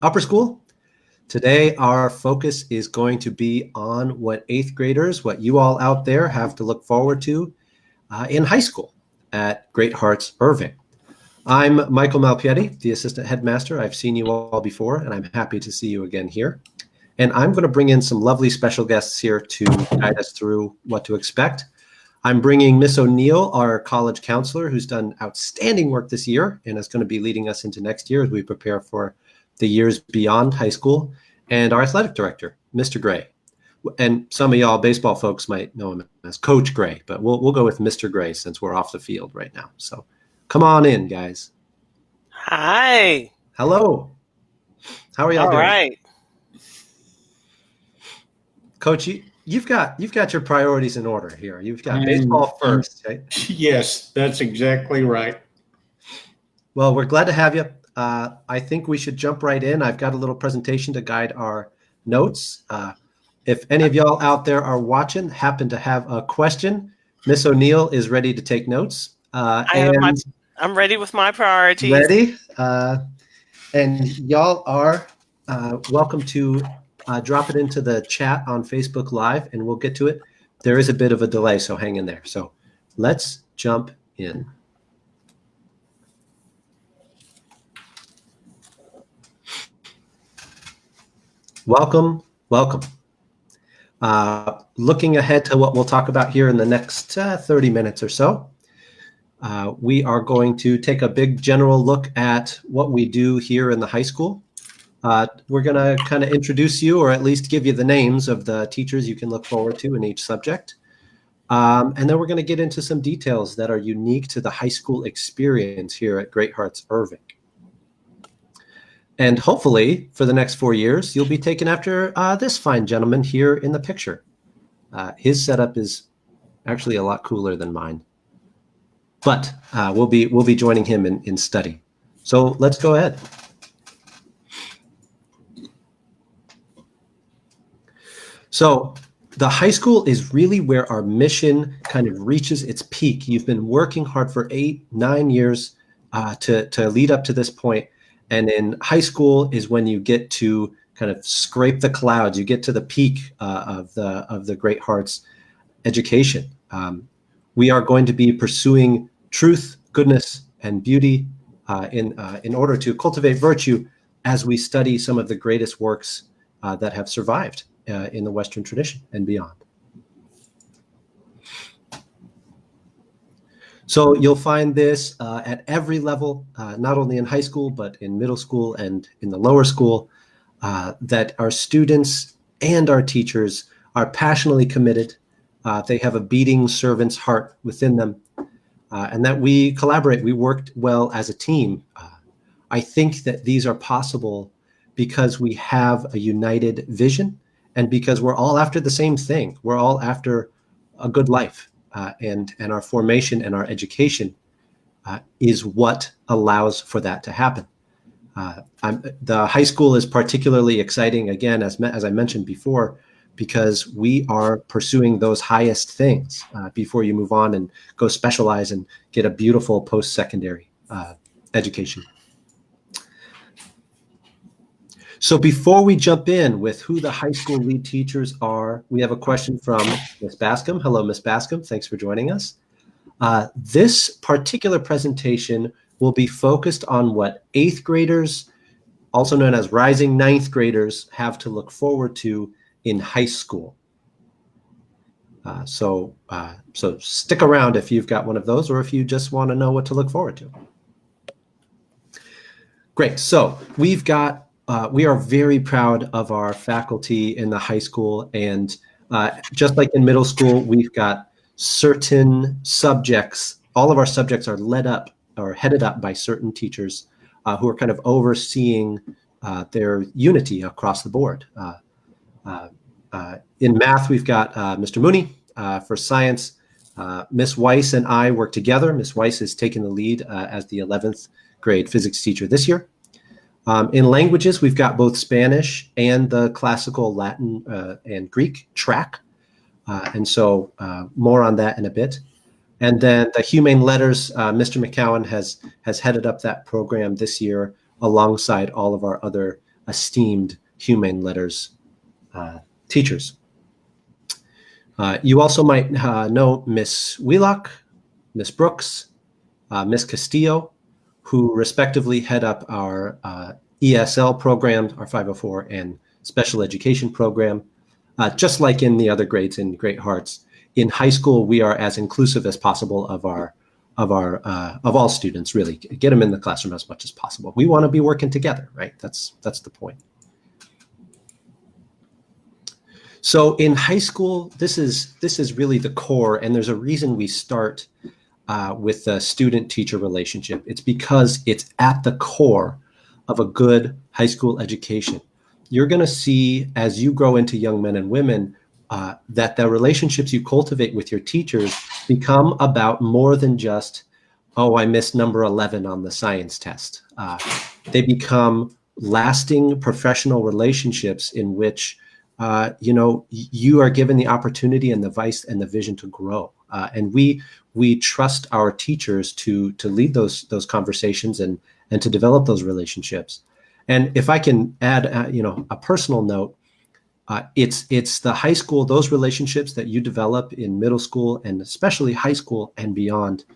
upper school. Today, our focus is going to be on what eighth graders, what you all out there have to look forward to in high school at Great Hearts Irving. I'm Michael Malpiedi, the assistant headmaster. I've seen you all before, and I'm happy to see you again here. And I'm going to bring in some lovely special guests here to guide us through what to expect. I'm bringing Miss O'Neill, our college counselor, who's done outstanding work this year and is going to be leading us into next year as we prepare for the years beyond high school, and our athletic director, Mr. Gray. And some of y'all baseball folks might know him as Coach Gray, but we'll go with Mr. Gray since we're off the field right now. So come on in, guys. Hi. Hello. How are y'all doing? All right. Coach, you've got your priorities in order here. You've got baseball first, right? Yes, that's exactly right. Well, we're glad to have you. I think we should jump right in. I've got a little presentation to guide our notes. If any of y'all out there are watching, happen to have a question, Miss O'Neill is ready to take notes. I'm ready with my priorities. Ready? And y'all are welcome to drop it into the chat on Facebook Live, and we'll get to it. There is a bit of a delay, so hang in there. So let's jump in. Welcome. Looking ahead to what we'll talk about here in the next 30 minutes or so, we are going to take a big general look at what we do here in the high school. We're going to kind of introduce you, or at least give you the names of the teachers you can look forward to in each subject. And then we're going to get into some details that are unique to the high school experience here at Great Hearts Irving. And hopefully, for the next 4 years, you'll be taken after this fine gentleman here in the picture. His setup is actually a lot cooler than mine. But we'll be joining him in study. So let's go ahead. So the high school is really where our mission kind of reaches its peak. You've been working hard for 8-9 years to lead up to this point. And in high school is when you get to kind of scrape the clouds. You get to the peak of the Great Hearts education. We are going to be pursuing truth, goodness, and beauty in order to cultivate virtue as we study some of the greatest works that have survived in the Western tradition and beyond. So you'll find this at every level, not only in high school, but in middle school and in the lower school, that our students and our teachers are passionately committed. They have a beating servant's heart within them, and that we collaborate. We worked well as a team. I think that these are possible because we have a united vision and because we're all after the same thing. We're all after a good life. And our formation and our education is what allows for that to happen. The high school is particularly exciting, again, as I mentioned before, because we are pursuing those highest things before you move on and go specialize and get a beautiful post-secondary education. So before we jump in with who the high school lead teachers are, we have a question from Ms. Bascom. Hello, Ms. Bascom. Thanks for joining us. This particular presentation will be focused on what eighth graders, also known as rising ninth graders, have to look forward to in high school. So stick around if you've got one of those or if you just want to know what to look forward to. Great. So we are very proud of our faculty in the high school, and just like in middle school, we've got certain subjects. All of our subjects are led up or headed up by certain teachers who are kind of overseeing their unity across the board. In math, we've got Mr. Mooney. For science, Miss Weiss and I work together. Miss Weiss has taken the lead as the 11th grade physics teacher this year. In languages, we've got both Spanish and the classical Latin and Greek track. And so more on that in a bit. And then the humane letters, Mr. McCowan has headed up that program this year alongside all of our other esteemed humane letters teachers. You also might know Miss Wheelock, Miss Brooks, Miss Castillo, who respectively head up our ESL program, our 504, and special education program. Just like in the other grades in Great Hearts, in high school we are as inclusive as possible of all students. Really, get them in the classroom as much as possible. We want to be working together, right? That's the point. So in high school, this is really the core, and there's a reason we start with the student-teacher relationship. It's because it's at the core of a good high school education. You're going to see as you grow into young men and women that the relationships you cultivate with your teachers become about more than just, oh, I missed number 11 on the science test. They become lasting professional relationships in which you are given the opportunity and the vice and the vision to grow. And we trust our teachers to lead those conversations and to develop those relationships. And if I can add, a personal note, it's the high school, those relationships that you develop in middle school and especially high school and beyond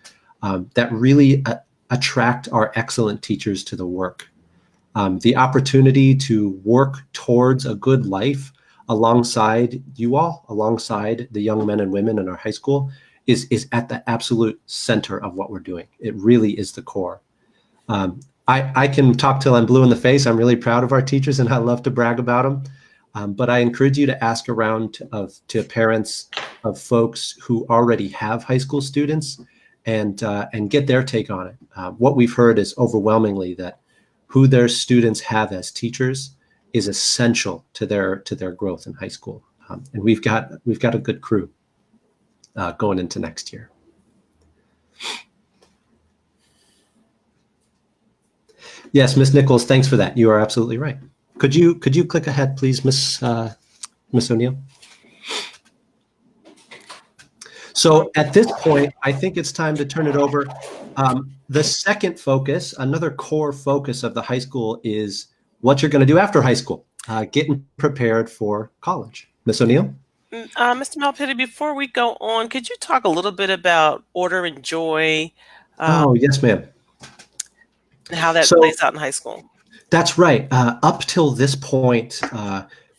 that really attract our excellent teachers to the work. The opportunity to work towards a good life alongside you all, alongside the young men and women in our high school is at the absolute center of what we're doing. It really is the core. I can talk till I'm blue in the face. I'm really proud of our teachers and I love to brag about them. But I encourage you to ask around to parents of folks who already have high school students and get their take on it. What we've heard is overwhelmingly that who their students have as teachers is essential to their growth in high school. And we've got a good crew going into next year. Yes, Miss Nichols, thanks for that. You are absolutely right. Could you click ahead, please, Miss O'Neill? So at this point, I think it's time to turn it over. The second focus, another core focus of the high school is what you're going to do after high school, getting prepared for college. Miss O'Neill? Mr. Malpiedi, before we go on, could you talk a little bit about order and joy? Oh, yes, ma'am. And how that plays out in high school. That's right. Up till this point,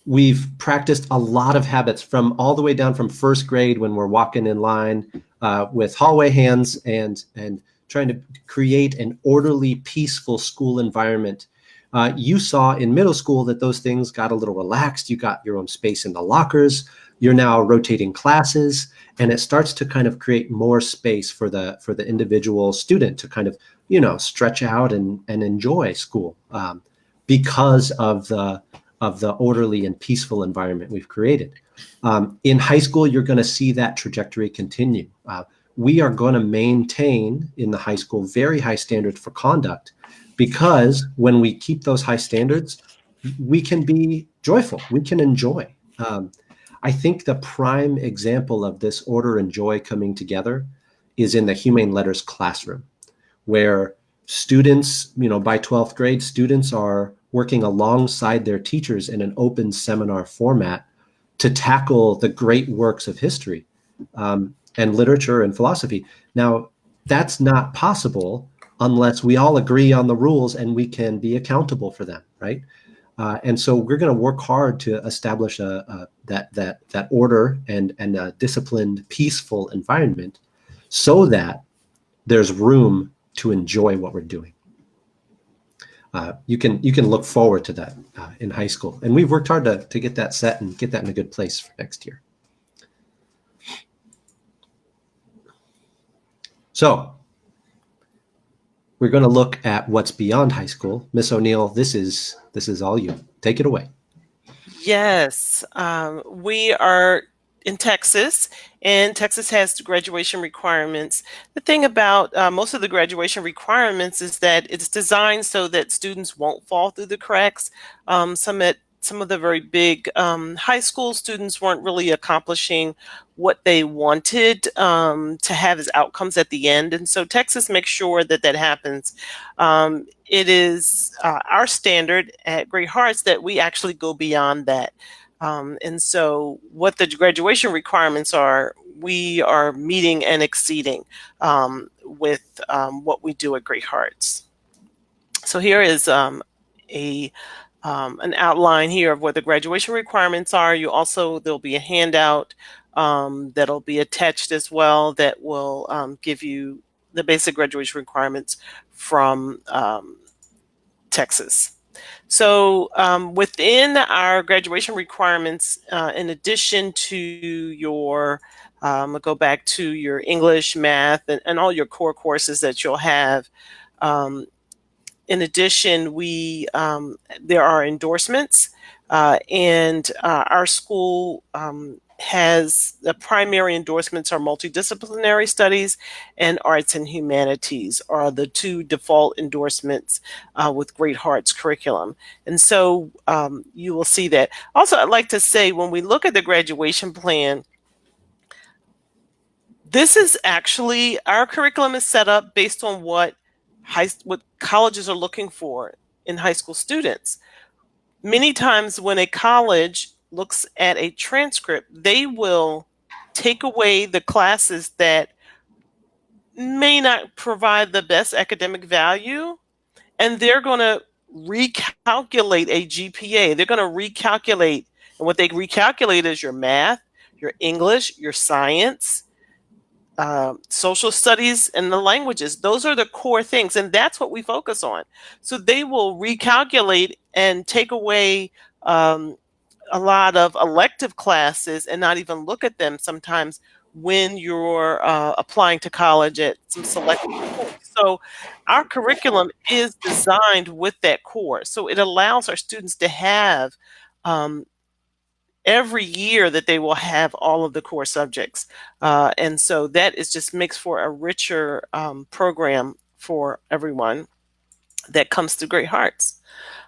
we've practiced a lot of habits from all the way down from first grade when we're walking in line with hallway hands and trying to create an orderly, peaceful school environment. You saw in middle school that those things got a little relaxed. You got your own space in the lockers. You're now rotating classes, and it starts to kind of create more space for the individual student to kind of, stretch out and enjoy school because of the orderly and peaceful environment we've created. In high school, you're going to see that trajectory continue. We are going to maintain in the high school very high standards for conduct, because when we keep those high standards, we can be joyful, we can enjoy. I think the prime example of this order and joy coming together is in the humane letters classroom, where students, by 12th grade, students are working alongside their teachers in an open seminar format to tackle the great works of history and literature and philosophy. Now, that's not possible unless we all agree on the rules and we can be accountable for them, right? And so we're going to work hard to establish that order and a disciplined, peaceful environment so that there's room to enjoy what we're doing. You can look forward to that in high school. And we've worked hard to get that set and get that in a good place for next year. So we're going to look at what's beyond high school. Miss O'Neill, this is all you. Take it away. Yes, we are in Texas, and Texas has graduation requirements. The thing about most of the graduation requirements is that it's designed so that students won't fall through the cracks. Some at some of the very big high school students weren't really accomplishing what they wanted to have as outcomes at the end. And so Texas makes sure that that happens. It is our standard at Great Hearts that we actually go beyond that. And so what the graduation requirements are, we are meeting and exceeding with what we do at Great Hearts. So here is an outline here of what the graduation requirements are. There'll be a handout that'll be attached as well that will give you the basic graduation requirements from Texas. So within our graduation requirements, in addition to your, I'll go back to your English, math, and all your core courses that you'll have. In addition, there are endorsements, and our school has the primary endorsements are multidisciplinary studies and arts and humanities are the two default endorsements with Great Hearts curriculum. And so you will see that. Also, I'd like to say when we look at the graduation plan, this is actually, our curriculum is set up based on what colleges are looking for in high school students. Many times when a college looks at a transcript, they will take away the classes that may not provide the best academic value, and they're going to recalculate a GPA. They're going to recalculate, and what they recalculate is your math, your English, your science, social studies, and the languages. Those are the core things, and that's what we focus on. So they will recalculate and take away a lot of elective classes and not even look at them sometimes when you're applying to college at some selected points. So our curriculum is designed with that core. So it allows our students to have every year that they will have all of the core subjects. And so that just makes for a richer program for everyone that comes to Great Hearts.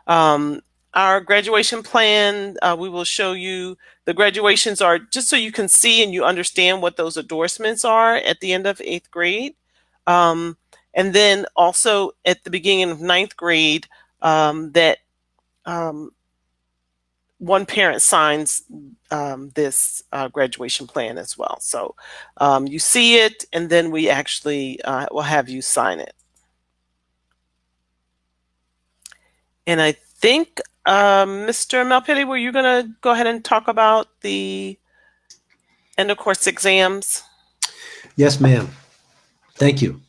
Our graduation plan, we will show you the graduations are just so you can see and you understand what those endorsements are at the end of 8th grade. And then also at the beginning of 9th grade, that one parent signs this graduation plan as well. So you see it, and then we actually will have you sign it. And I think, Mr. Malpiedi, were you going to go ahead and talk about the end of course exams? Yes, ma'am. Thank you.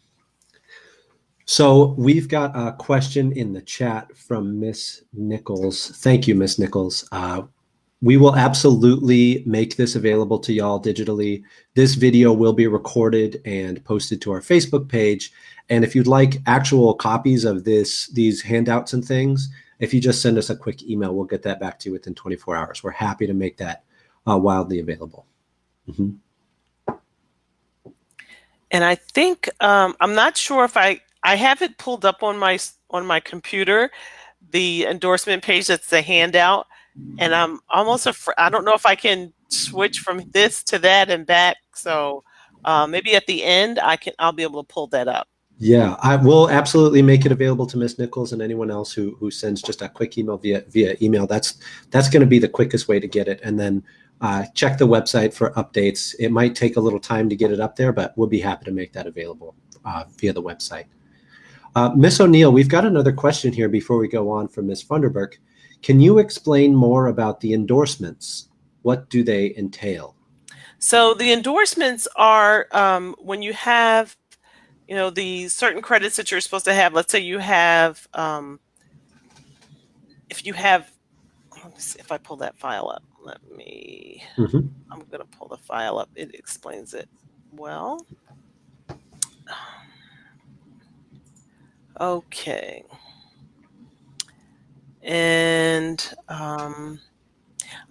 So we've got a question in the chat from Miss Nichols. Thank you, Miss Nichols. We will absolutely make this available to y'all digitally. This video will be recorded and posted to our Facebook page. And if you'd like actual copies of these handouts and things, if you just send us a quick email, we'll get that back to you within 24 hours. We're happy to make that wildly available. Mm-hmm. And I think, I'm not sure if I have it pulled up on my computer, the endorsement page that's the handout, and I'm almost I don't know if I can switch from this to that and back. So maybe at the end I'll be able to pull that up. Yeah, I will absolutely make it available to Miss Nichols and anyone else who sends just a quick email via email. That's going to be the quickest way to get it. And then check the website for updates. It might take a little time to get it up there, but we'll be happy to make that available via the website. Miss O'Neill, we've got another question here before we go on from Miss Funderburk. Can you explain more about the endorsements? What do they entail? So the endorsements are when you have, the certain credits that you're supposed to have. Let's say you have, if you have, let me see if I pull that file up. I'm going to pull the file up. It explains it well. Okay. And all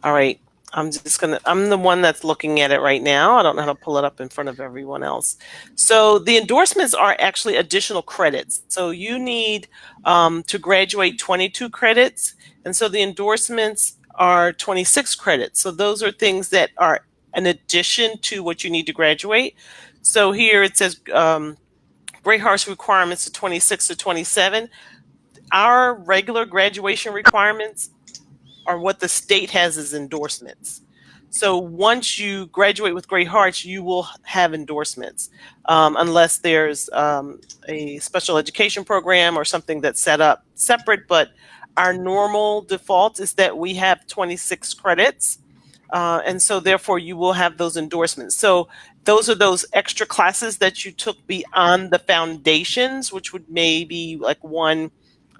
right, I'm the one that's looking at it right now. I don't know how to pull it up in front of everyone else. So the endorsements are actually additional credits. So you need to graduate 22 credits. And so the endorsements are 26 credits. So those are things that are an addition to what you need to graduate. So here it says Great Hearts requirements are 26 to 27. Our regular graduation requirements are what the state has as endorsements. So once you graduate with Great Hearts, you will have endorsements, unless there's a special education program or something that's set up separate. But our normal default is that we have 26 credits. And so therefore you will have those endorsements. So those are those extra classes that you took beyond the foundations, which would maybe like one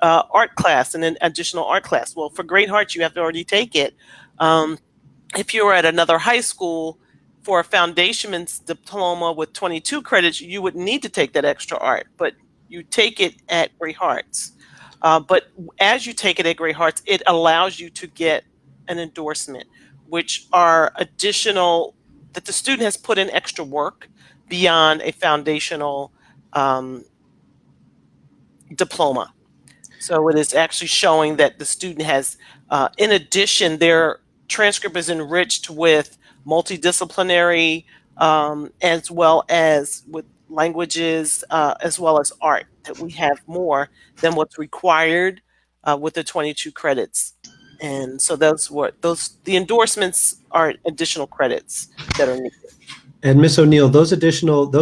art class and an additional art class. Well, for Great Hearts, you have to already take it. If you were at another high school for a foundation's diploma with 22 credits, you would need to take that extra art, but you take it at Great Hearts. But as you take it at Great Hearts, it allows you to get an endorsement, which are additional, that the student has put in extra work beyond a foundational diploma. So it is actually showing that the student has, in addition, their transcript is enriched with multidisciplinary, as well as with languages, as well as art, that we have more than what's required with the 22 credits. And so the endorsements are additional credits that are needed. And Ms. O'Neill, those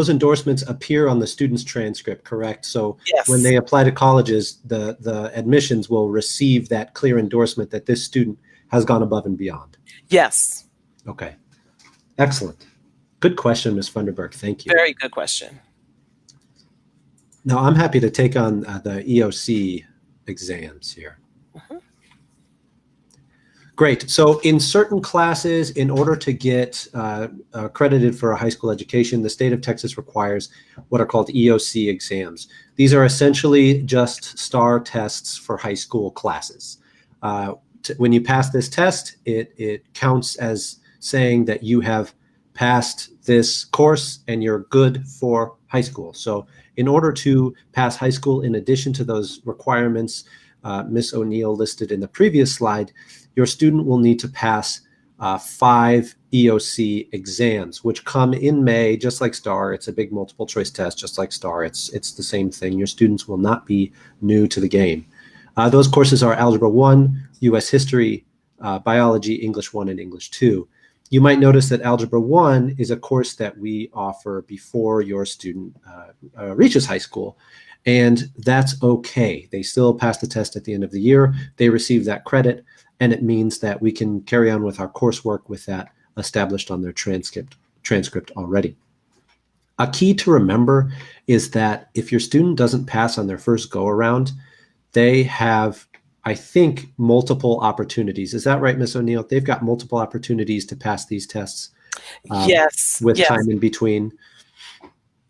endorsements appear on the student's transcript, correct? So Yes. when they apply to colleges, the admissions will receive that clear endorsement that this student has gone above and beyond. Yes. Okay. Excellent. Good question, Ms. Funderburg. Thank you. Very good question. Now, I'm happy to take on the EOC exams here. Mhm. Great. So in certain classes, in order to get accredited for a high school education, the state of Texas requires what are called EOC exams. These are essentially just STAR tests for high school classes. When you pass this test, it counts as saying that you have passed this course and you're good for high school. So in order to pass high school, in addition to those requirements Ms. O'Neill listed in the previous slide, your student will need to pass 5 EOC exams, which come in May, just like STAR. It's a big multiple choice test, just like STAR. It's the same thing. Your students will not be new to the game. Those courses are Algebra 1, U.S. History, Biology, English 1, and English 2. You might notice that Algebra 1 is a course that we offer before your student reaches high school. And that's okay. They still pass the test at the end of the year. They receive that credit, and it means that we can carry on with our coursework with that established on their transcript already. A key to remember is that if your student doesn't pass on their first go-around, they have, I think, multiple opportunities. Is that right, Ms. O'Neill? They've got multiple opportunities to pass these tests. Yes. With yes. time in between.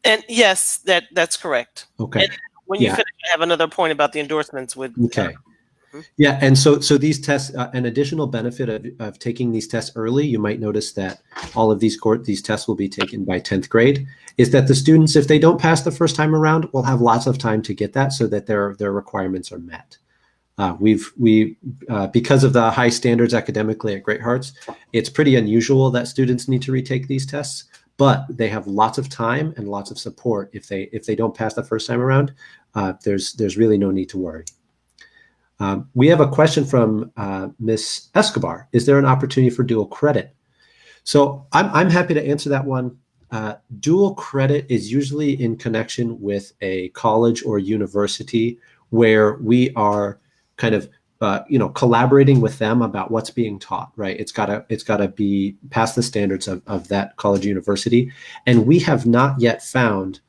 And yes, that's correct. Okay. And when you finish, I have another point about the endorsements with. Okay. Yeah, and so these tests, an additional benefit of taking these tests early, you might notice that all of these tests will be taken by 10th grade, is that the students, if they don't pass the first time around, will have lots of time to get that so that their requirements are met. Because of the high standards academically at Great Hearts, it's pretty unusual that students need to retake these tests, but they have lots of time and lots of support. If they don't pass the first time around, there's really no need to worry. We have a question from Ms. Escobar. Is there an opportunity for dual credit? So I'm happy to answer that one. Dual credit is usually in connection with a college or university where we are kind of collaborating with them about what's being taught, right? It's gotta be past the standards of that college or university. And we have not yet found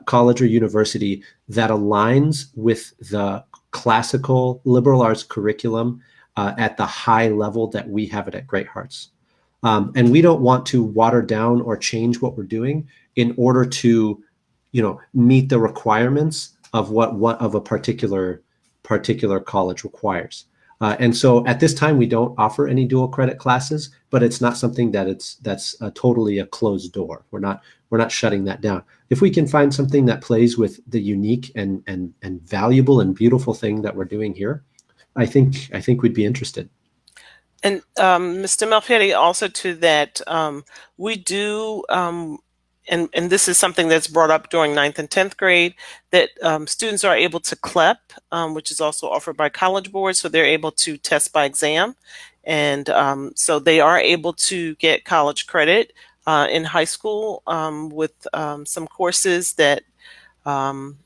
college or university that aligns with the classical liberal arts curriculum at the high level that we have it at Great Hearts. And we don't want to water down or change what we're doing in order to, meet the requirements of what of a particular college requires. And so at this time, we don't offer any dual credit classes, but it's not something that's totally a closed door. We're not shutting that down. If we can find something that plays with the unique and valuable and beautiful thing that we're doing here, I think we'd be interested. And Mr. Malpiedi, also to that, we do, and this is something that's brought up during ninth and 10th grade, that students are able to CLEP, which is also offered by College Board, so they're able to test by exam. And so they are able to get college credit in high school with some courses that um,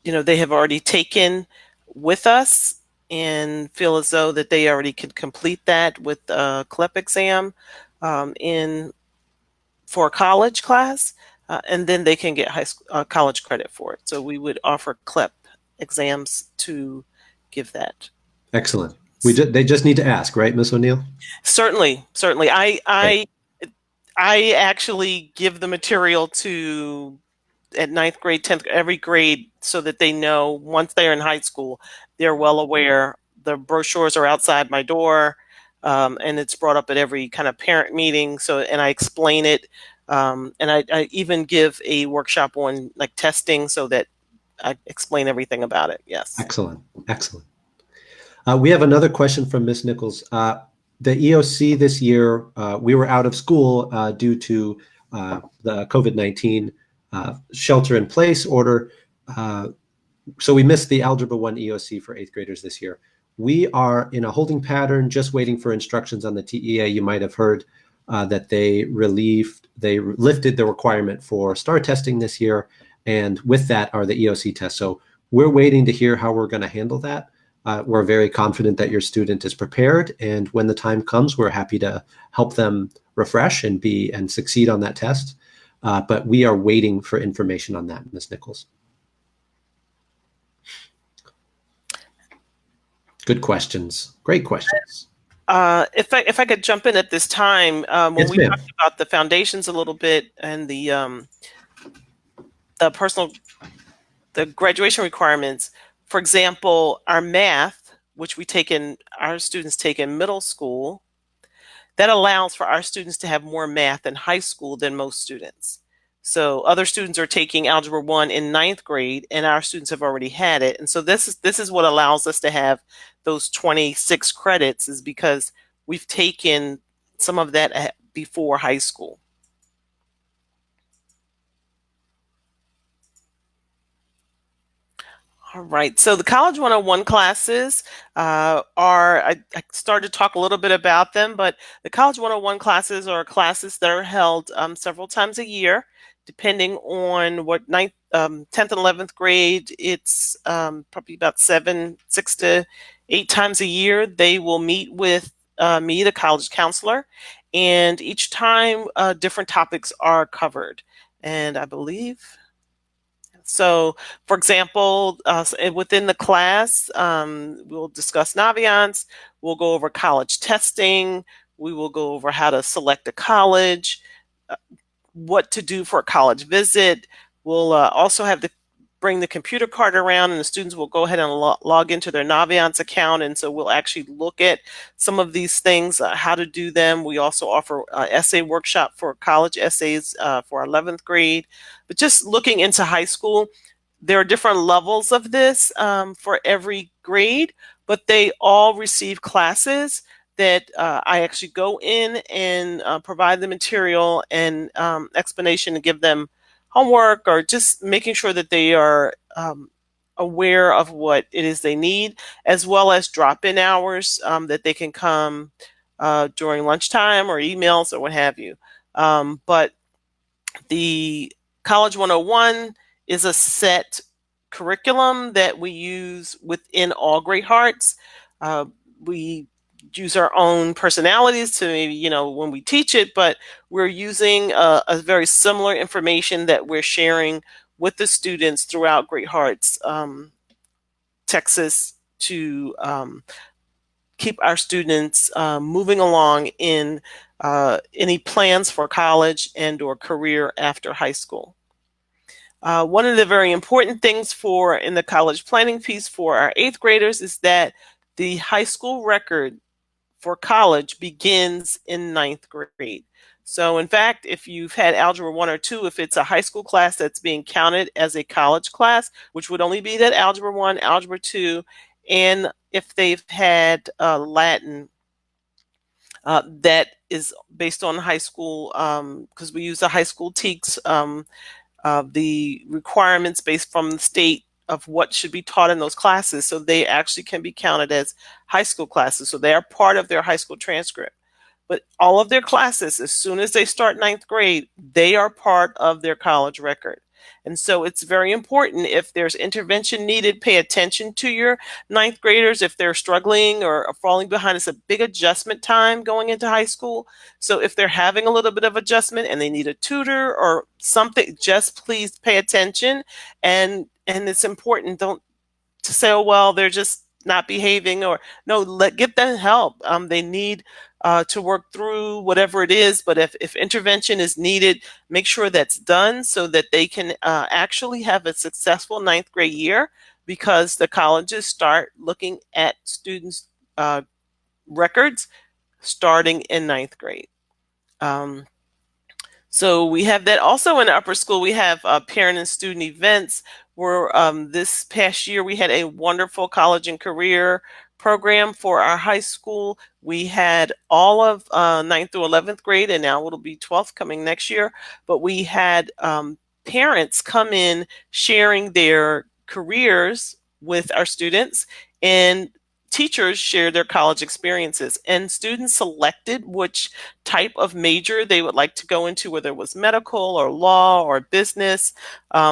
they have already taken with us and feel as though that they already could complete that with a CLEP exam in for a college class, and then they can get high school college credit for it. So we would offer CLEP exams to give that. Excellent. They just need to ask, right, Miss O'Neill? Certainly, certainly. Great. I actually give the material to at ninth grade, 10th, every grade, so that they know once they're in high school, they're well aware. The brochures are outside my door, and it's brought up at every kind of parent meeting. So, and I explain it, and I even give a workshop on like testing, so that I explain everything about it. Yes. Excellent. Excellent. We have another question from Miss Nichols. The EOC this year, we were out of school due to the COVID-19 shelter in place order. So we missed the Algebra 1 EOC for 8th graders this year. We are in a holding pattern, just waiting for instructions on the TEA. You might have heard that they lifted the requirement for STAR testing this year. And with that are the EOC tests. So we're waiting to hear how we're going to handle that. We're very confident that your student is prepared, and when the time comes, we're happy to help them refresh and succeed on that test. But we are waiting for information on that, Ms. Nichols. Good questions. Great questions. If I could jump in at this time, when Yes, we ma'am. talked about the foundations a little bit and the graduation requirements, for example, our math, which our students take in middle school, that allows for our students to have more math in high school than most students. So other students are taking Algebra 1 in ninth grade, and our students have already had it. And so this is what allows us to have those 26 credits, is because we've taken some of that before high school. All right, so the College 101 classes I started to talk a little bit about them, but the College 101 classes are classes that are held several times a year, depending on what 10th and 11th grade. It's probably about 6 to 8 times a year. They will meet with me, the college counselor, and each time different topics are covered. And I believe so, for example, within the class, we'll discuss Naviance, we'll go over college testing, we will go over how to select a college, what to do for a college visit. We'll also have to bring the computer card around, and the students will go ahead and log into their Naviance account. And so we'll actually look at some of these things, how to do them. We also offer essay workshop for college essays for 11th grade. But just looking into high school, there are different levels of this for every grade, but they all receive classes that I actually go in and provide the material and explanation, and give them homework, or just making sure that they are aware of what it is they need, as well as drop-in hours that they can come during lunchtime or emails or what have you. But the College 101 is a set curriculum that we use within all Great Hearts. We use our own personalities to maybe, when we teach it, but we're using a very similar information that we're sharing with the students throughout Great Hearts, Texas, to keep our students moving along in any plans for college and or career after high school. One of the very important things in the college planning piece for our 8th graders is that the high school record for college begins in 9th grade. So in fact, if you've had Algebra 1 or 2, if it's a high school class that's being counted as a college class, which would only be that Algebra 1, Algebra 2, and if they've had Latin that is based on high school, because we use the high school TEKS, the requirements based from the state of what should be taught in those classes. So they actually can be counted as high school classes. So they are part of their high school transcript. But all of their classes, as soon as they start ninth grade, they are part of their college record. And so it's very important, if there's intervention needed, pay attention to your ninth graders. If they're struggling or falling behind, it's a big adjustment time going into high school. So if they're having a little bit of adjustment and they need a tutor or something, just please pay attention. And it's important, don't to say, oh, well, they're just not behaving, or no, give them help. They need to work through whatever it is. But if intervention is needed, make sure that's done so that they can actually have a successful ninth grade year, because the colleges start looking at students' records starting in ninth grade. So we have that. Also in upper school, we have parent and student events, where this past year we had a wonderful college and career program for our high school. We had all of 9th through 11th grade, and now it'll be 12th coming next year. But we had parents come in sharing their careers with our students, and teachers share their college experiences, and students selected which type of major they would like to go into, whether it was medical or law or business.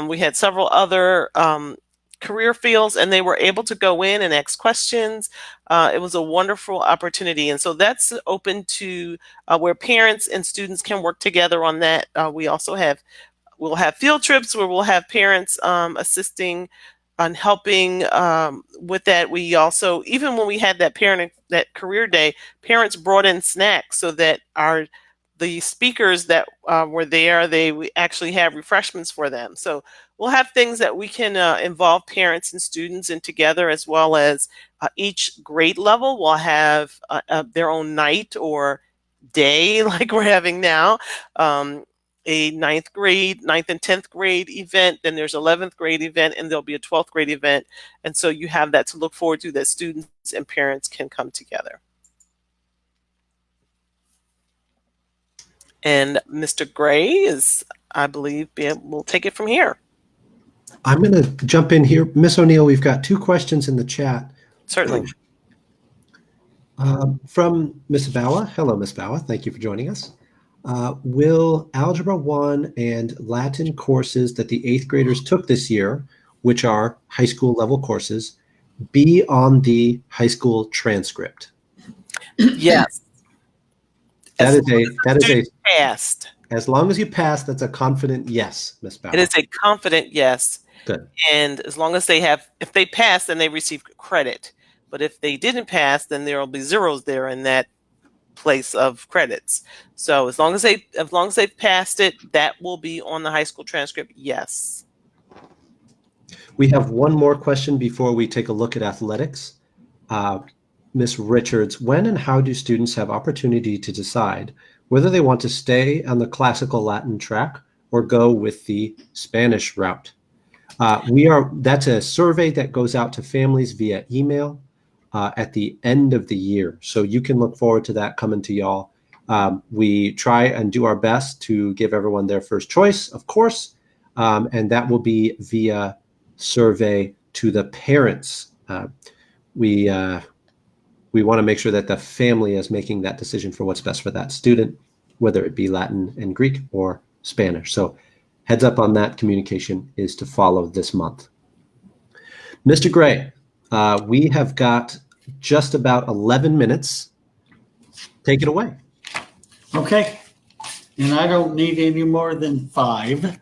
We had several other career fields, and they were able to go in and ask questions. It was a wonderful opportunity. And so that's open to where parents and students can work together on that. We'll have field trips where we'll have parents assisting on helping with that. We also, even when we had that career day, parents brought in snacks so that the speakers that were there, we actually have refreshments for them. So we'll have things that we can involve parents and students in together, as well as each grade level will have their own night or day, like we're having now. A ninth and 10th grade event, then there's 11th grade event, and there'll be a 12th grade event. And so you have that to look forward to, that students and parents can come together. And Mr. Gray is, I believe, we'll take it from here. I'm going to jump in here. Miss O'Neill, we've got 2 questions in the chat. Certainly. From Miss Bawa. Hello, Miss Bawa. Thank you for joining us. Will Algebra 1 and Latin courses that the 8th graders took this year, which are high school level courses, be on the high school transcript? Yes. That is a passed. As long as you pass, that's a confident yes, Miss Bauer. It is a confident yes. Good. And as long as if they pass, then they receive credit. But if they didn't pass, then there will be zeros there in that place of credits. So as long as they've passed it, that will be on the high school transcript. Yes. We have one more question before we take a look at athletics. Ms. Richards, when and how do students have opportunity to decide whether they want to stay on the classical Latin track or go with the Spanish route? That's a survey that goes out to families via email at the end of the year. So you can look forward to that coming to y'all. We try and do our best to give everyone their first choice, of course, and that will be via survey to the parents. We want to make sure that the family is making that decision for what's best for that student, whether it be Latin and Greek or Spanish. So heads up on that. Communication is to follow this month. Mr. Gray, we have got just about 11 minutes. Take it away. Okay. And I don't need any more than 5.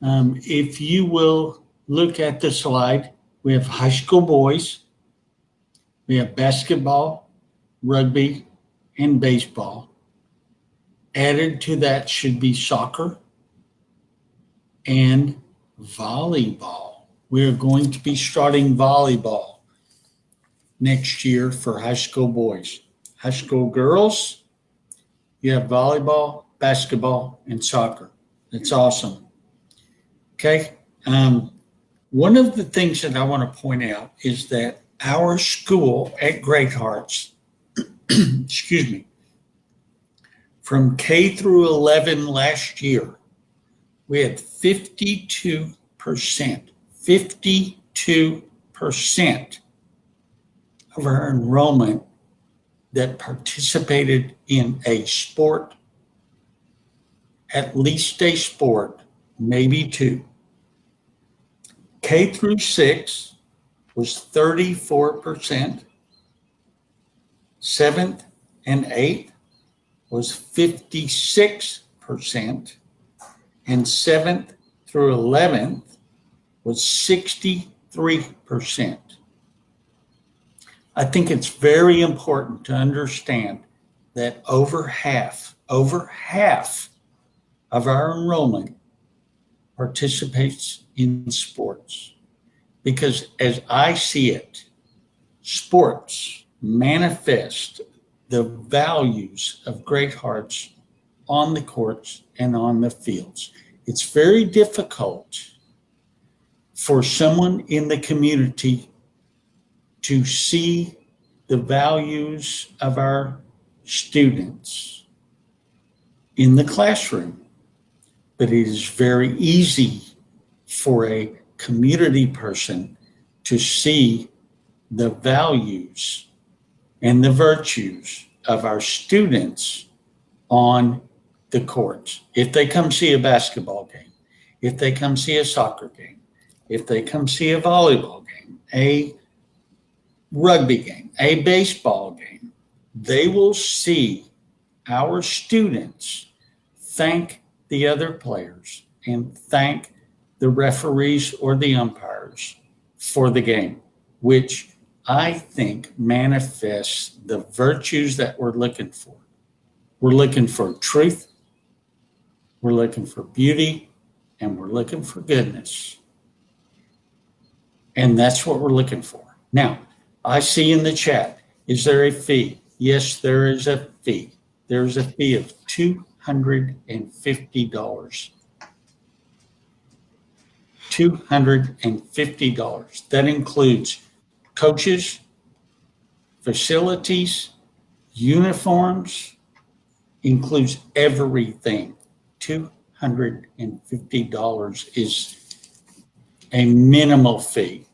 If you will look at the slide, we have high school boys. We have basketball, rugby, and baseball. Added to that should be soccer and volleyball. We're going to be starting volleyball next year for high school boys. High school girls, you have volleyball, basketball, and soccer. That's awesome. Okay. One of the things that I want to point out is that our school at Great Hearts, excuse me, From K through 11 last year, we had 52% of our enrollment that participated in a sport, at least a sport, maybe two. K through 6 was 34%. 7th and 8th was 56%. And 7th through 11th was 63%. I think it's very important to understand that over half of our enrollment participates in sports. Because as I see it, sports manifest the values of Great Hearts on the courts and on the fields. It's very difficult for someone in the community to see the values of our students in the classroom, but it is very easy for a community person to see the values and the virtues of our students on the court. If they come see a basketball game, if they come see a soccer game, if they come see a volleyball game, a rugby game, a baseball game, they will see our students thank the other players and thank the referees or the umpires for the game, which I think manifests the virtues that we're looking for. We're looking for truth, we're looking for beauty, and we're looking for goodness. And that's what we're looking for. Now, I see in the chat, is there a fee? Yes, there is a fee. There's a fee of $250. $250. That includes coaches, facilities, uniforms, includes everything. $250 is a minimal fee.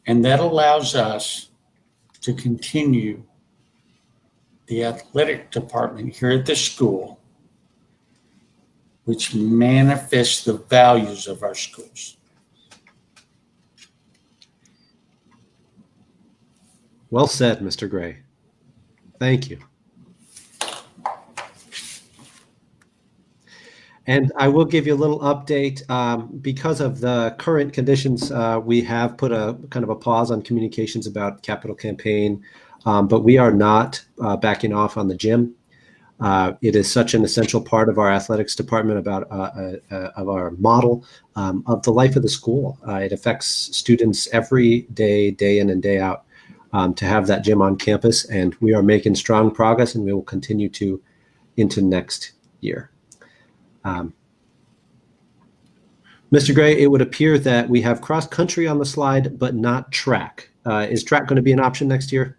And that allows us to continue the athletic department here at the school, which manifests the values of our schools. Well said, Mr. Gray. Thank you. And I will give you a little update. Because of the current conditions, we have put a kind of a pause on communications about capital campaign, but we are not backing off on the gym. It is such an essential part of our athletics department, of our model of the life of the school. It affects students every day, day in and day out, to have that gym on campus, and we are making strong progress, and we will continue to into next year. Mr. Gray, it would appear that we have cross country on the slide, but not track. Is track going to be an option next year?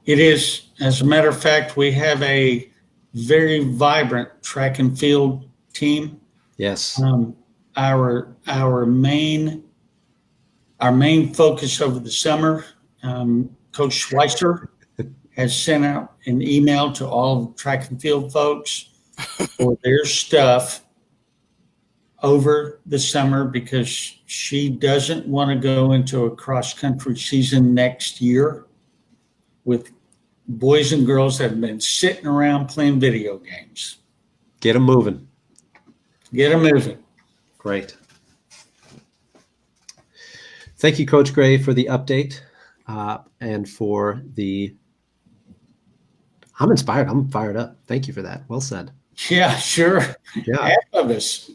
It is. As a matter of fact, we have a very vibrant track and field team. Yes. Our main focus over the summer, Coach Schweitzer has sent out an email to all track and field folks for their stuff over the summer, because she doesn't want to go into a cross-country season next year with boys and girls that have been sitting around playing video games. Get them moving. Get them moving. Great. Thank you, Coach Gray, for the update and for the – I'm inspired. I'm fired up. Thank you for that. Well said. Yeah, sure. Yeah. Half of us.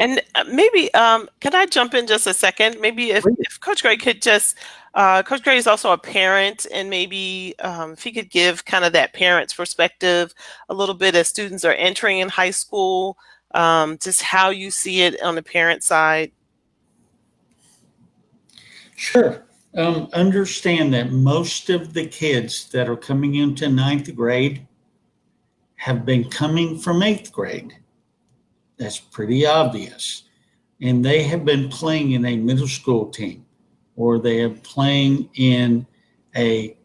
And maybe, can I jump in just a second? Maybe if Coach Gray could just, Coach Gray is also a parent, and maybe if he could give kind of that parent's perspective a little bit as students are entering in high school, just how you see it on the parent side. Sure. Understand that most of the kids that are coming into ninth grade have been coming from eighth grade. That's pretty obvious. And they have been playing in a middle school team, or they are playing in a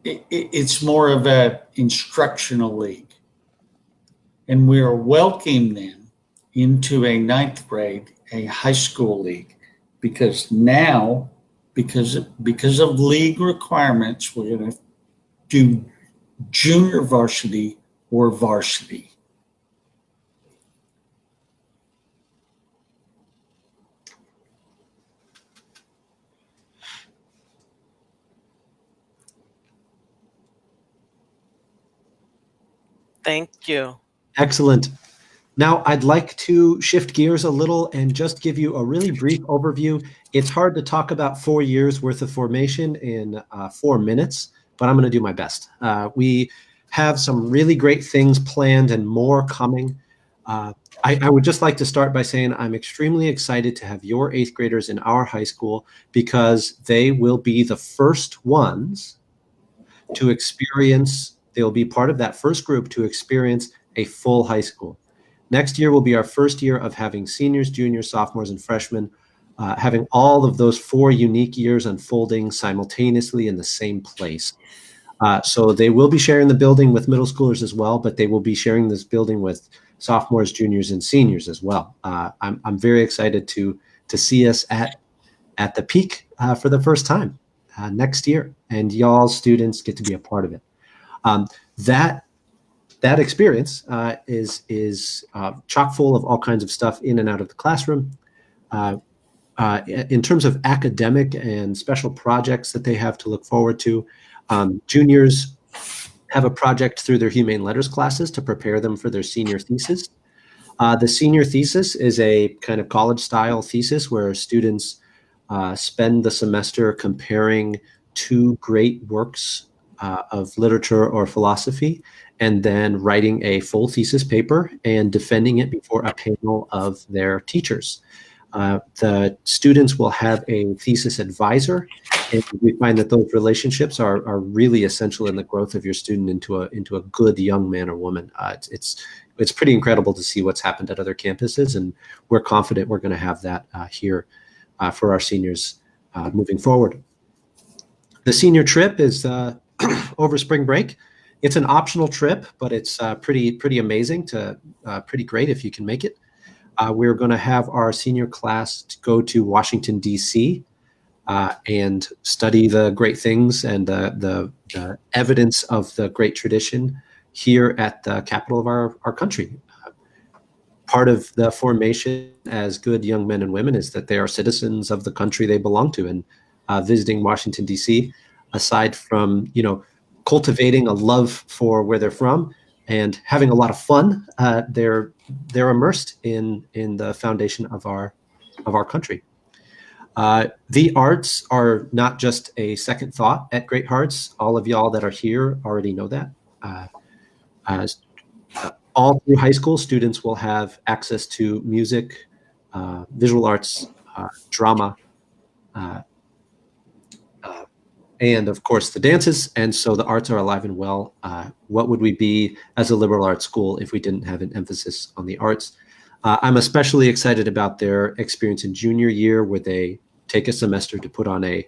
it's more of a instructional league. And we are welcoming them into a ninth grade, a high school league, because now, because of league requirements, we're going to do junior varsity or varsity. Thank you. Excellent. Now, I'd like to shift gears a little and just give you a really brief overview. It's hard to talk about 4 years worth of formation in 4 minutes, but I'm going to do my best. We have some really great things planned and more coming. I would just like to start by saying I'm extremely excited to have your 8th graders in our high school, because they will be the first ones to experience, they'll be part of that first group to experience a full high school. Next year will be our first year of having seniors, juniors, sophomores, and freshmen, having all of those 4 unique years unfolding simultaneously in the same place. So they will be sharing the building with middle schoolers as well, but they will be sharing this building with sophomores, juniors, and seniors as well. I'm very excited to see us at the peak for the first time next year, and y'all students get to be a part of it. That experience is chock full of all kinds of stuff in and out of the classroom. In terms of academic and special projects that they have to look forward to, juniors have a project through their Humane Letters classes to prepare them for their senior thesis. The senior thesis is a kind of college-style thesis where students spend the semester comparing 2 great works of literature or philosophy, and then writing a full thesis paper and defending it before a panel of their teachers. The students will have a thesis advisor, and we find that those relationships are really essential in the growth of your student into a good young man or woman. It's pretty incredible to see what's happened at other campuses, and we're confident we're going to have that here for our seniors moving forward. The senior trip is over spring break. It's an optional trip, but it's pretty amazing, pretty great if you can make it. We're going to have our senior class to go to Washington, D.C. And study the great things and the evidence of the great tradition here at the capital of our country. Part of the formation as good young men and women is that they are citizens of the country they belong to, and visiting Washington, D.C., aside from, cultivating a love for where they're from and having a lot of fun, they're immersed in the foundation of our country. The arts are not just a second thought at Great Hearts. All of y'all that are here already know that. All through high school, students will have access to music, visual arts, drama, and of course the dances. And so the arts are alive and well. What would we be as a liberal arts school if we didn't have an emphasis on the arts? I'm especially excited about their experience in junior year, where they take a semester to put on a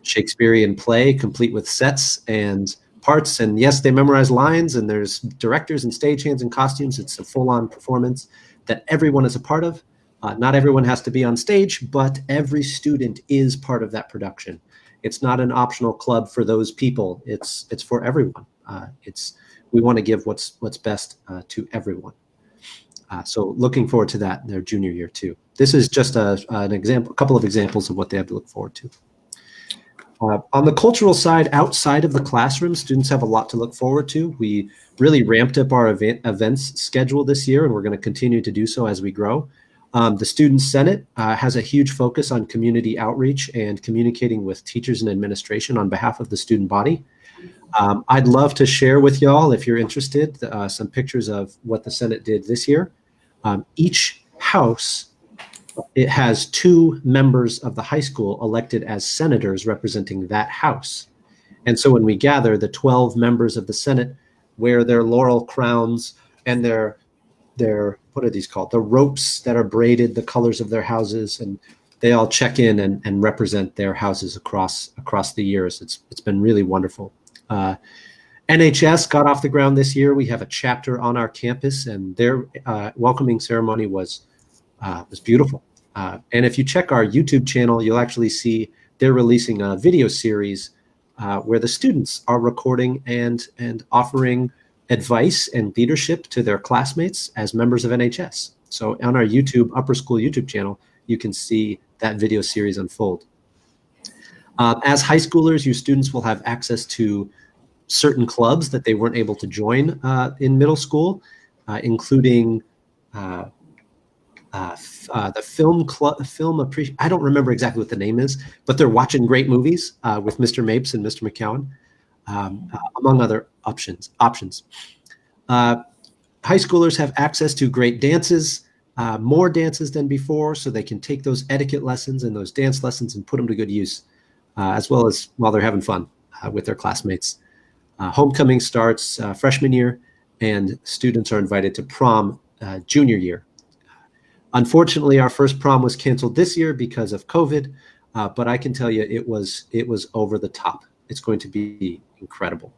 Shakespearean play complete with sets and parts. And yes, they memorize lines, and there's directors and stagehands and costumes. It's a full-on performance that everyone is a part of. Not everyone has to be on stage, but every student is part of that production. It's not an optional club for those people. It's for everyone. We want to give what's best to everyone. So looking forward to that in their junior year too. This is just an example, a couple of examples of what they have to look forward to. On the cultural side, outside of the classroom, students have a lot to look forward to. We really ramped up our events schedule this year, and we're going to continue to do so as we grow. The Student Senate has a huge focus on community outreach and communicating with teachers and administration on behalf of the student body. I'd love to share with y'all, if you're interested, some pictures of what the Senate did this year. Each house it has 2 members of the high school elected as senators representing that house. And so when we gather, the 12 members of the Senate wear their laurel crowns and their what are these called? The ropes that are braided, the colors of their houses, and they all check in and represent their houses across the years. It's been really wonderful. NHS got off the ground this year. We have a chapter on our campus, and their welcoming ceremony was beautiful. And if you check our YouTube channel, you'll actually see they're releasing a video series where the students are recording and offering advice and leadership to their classmates as members of NHS. So on our upper school YouTube channel, you can see that video series unfold. As high schoolers, your students will have access to certain clubs that they weren't able to join in middle school, including the film club. I don't remember exactly what the name is, but they're watching great movies with Mr. Mapes and Mr. McCowan, among other options. High schoolers have access to great dances, more dances than before, so they can take those etiquette lessons and those dance lessons and put them to good use, as well as while they're having fun with their classmates. Homecoming starts freshman year, and students are invited to prom junior year. Unfortunately, our first prom was canceled this year because of COVID, but I can tell you it was over the top. It's going to be incredible.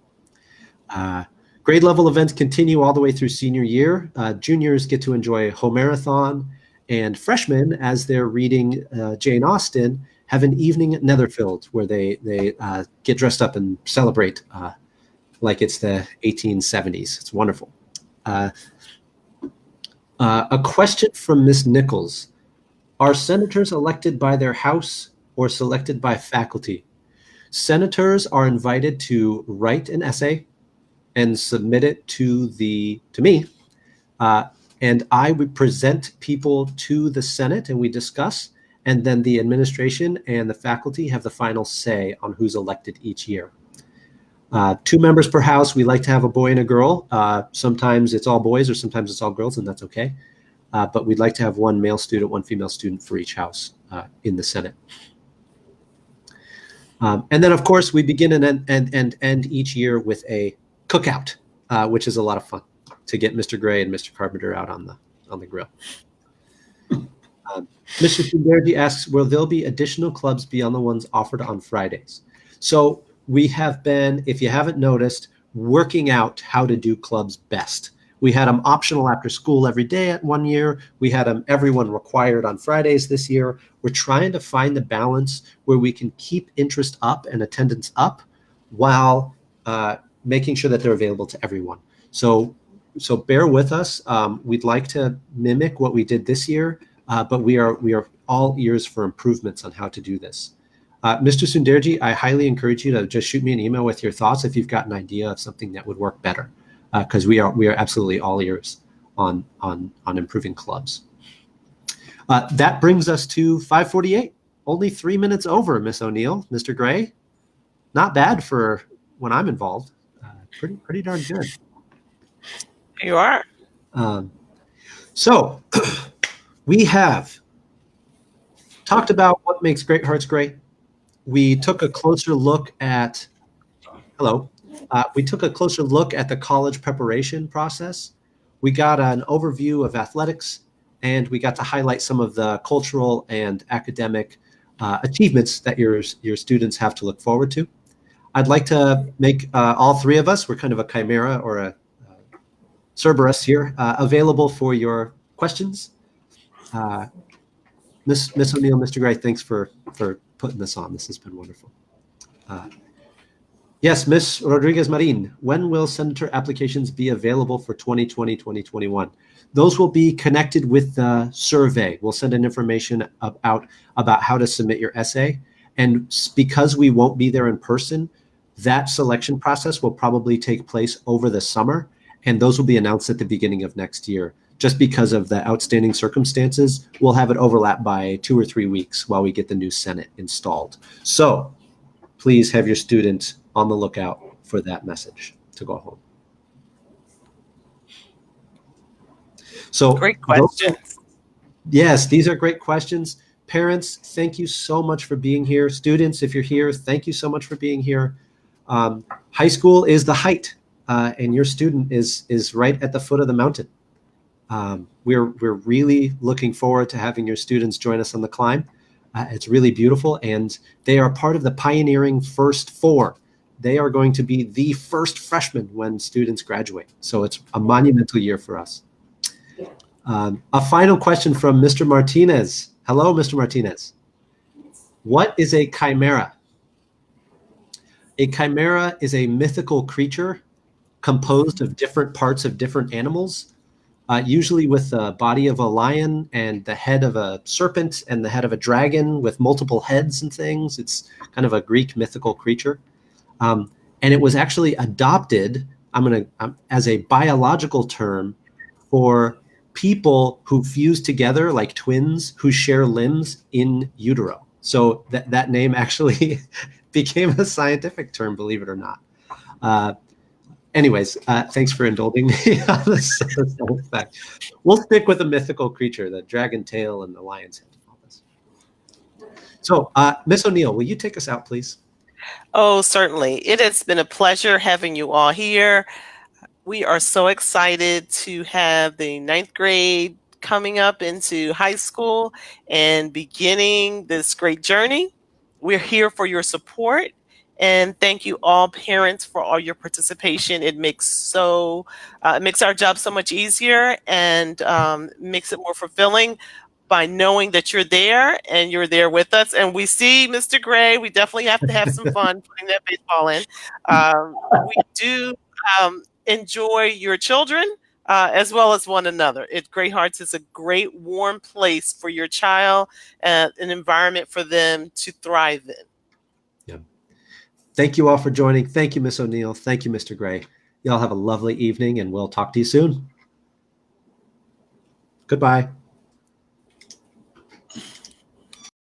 Grade level events continue all the way through senior year. Juniors get to enjoy Homerathon, and freshmen, as they're reading Jane Austen, have an evening at Netherfield where they get dressed up and celebrate like it's the 1870s. It's wonderful. A question from Miss Nichols. Are senators elected by their house or selected by faculty? Senators are invited to write an essay and submit it to me. And I would present people to the Senate and we discuss, and then the administration and the faculty have the final say on who's elected each year. 2 members per house. We like to have a boy and a girl. Sometimes it's all boys or sometimes it's all girls, and that's okay. But we'd like to have 1 male student, 1 female student for each house in the Senate. And then, of course, we begin and end each year with a cookout, which is a lot of fun to get Mr. Gray and Mr. Carpenter out on the grill. Mr. Sunderji asks, will there be additional clubs beyond the ones offered on Fridays? So we have been, if you haven't noticed, working out how to do clubs best. We had them optional after school every day at one year. We had them everyone required on Fridays this year. We're trying to find the balance where we can keep interest up and attendance up while making sure that they're available to everyone. So bear with us. We'd like to mimic what we did this year, but we are all ears for improvements on how to do this. Mr. Sunderji, I highly encourage you to just shoot me an email with your thoughts if you've got an idea of something that would work better, because we are absolutely all ears on improving clubs. That brings us to 5:48. Only 3 minutes over, Miss O'Neill. Mr. Gray, not bad for when I'm involved. Pretty darn good. You are. So we have talked about what makes Great Hearts great. We took a closer look at the college preparation process. We got an overview of athletics, and we got to highlight some of the cultural and academic achievements that your students have to look forward to. I'd like to make all 3 of us, we're kind of a chimera or a Cerberus here, available for your questions. Miss O'Neill, Mr. Gray, thanks for putting this on. This has been wonderful. Yes, Miss Rodriguez Marin, when will senator applications be available for 2020-2021? Those will be connected with the survey. We'll send an information about how to submit your essay. And because we won't be there in person, that selection process will probably take place over the summer, and those will be announced at the beginning of next year. Just because of the outstanding circumstances, we'll have it overlap by 2 or 3 weeks while we get the new Senate installed. So please have your student on the lookout for that message to go home. So great question. Yes, these are great questions. Parents, thank you so much for being here. Students, if you're here, thank you so much for being here. High school is the height, and your student is right at the foot of the mountain. We're really looking forward to having your students join us on the climb. It's really beautiful, and they are part of the pioneering first four. They are going to be the first freshmen when students graduate. So it's a monumental year for us. A final question from Mr. Martinez. Hello, Mr. Martinez. What is a chimera? A chimera is a mythical creature composed of different parts of different animals, usually with the body of a lion and the head of a serpent and the head of a dragon with multiple heads and things. It's kind of a Greek mythical creature. And it was actually adopted, as a biological term for people who fuse together like twins who share limbs in utero. So that name actually became a scientific term, believe it or not. Anyways, thanks for indulging me on this fact. We'll stick with the mythical creature, the dragon tail and the lion's head. And all this. So, Miss O'Neill, will you take us out, please? Oh, certainly. It has been a pleasure having you all here. We are so excited to have the 9th grade coming up into high school and beginning this great journey. We're here for your support. And thank you all parents for all your participation. It makes our job so much easier and makes it more fulfilling by knowing that you're there and you're there with us. And we see Mr. Gray, we definitely have to have some fun putting that baseball in. We do enjoy your children as well as one another. Great Hearts is a great warm place for your child, an environment for them to thrive in. Yeah. Thank you all for joining. Thank you, Miss O'Neill. Thank you, Mr. Gray. Y'all have a lovely evening, and we'll talk to you soon. Goodbye.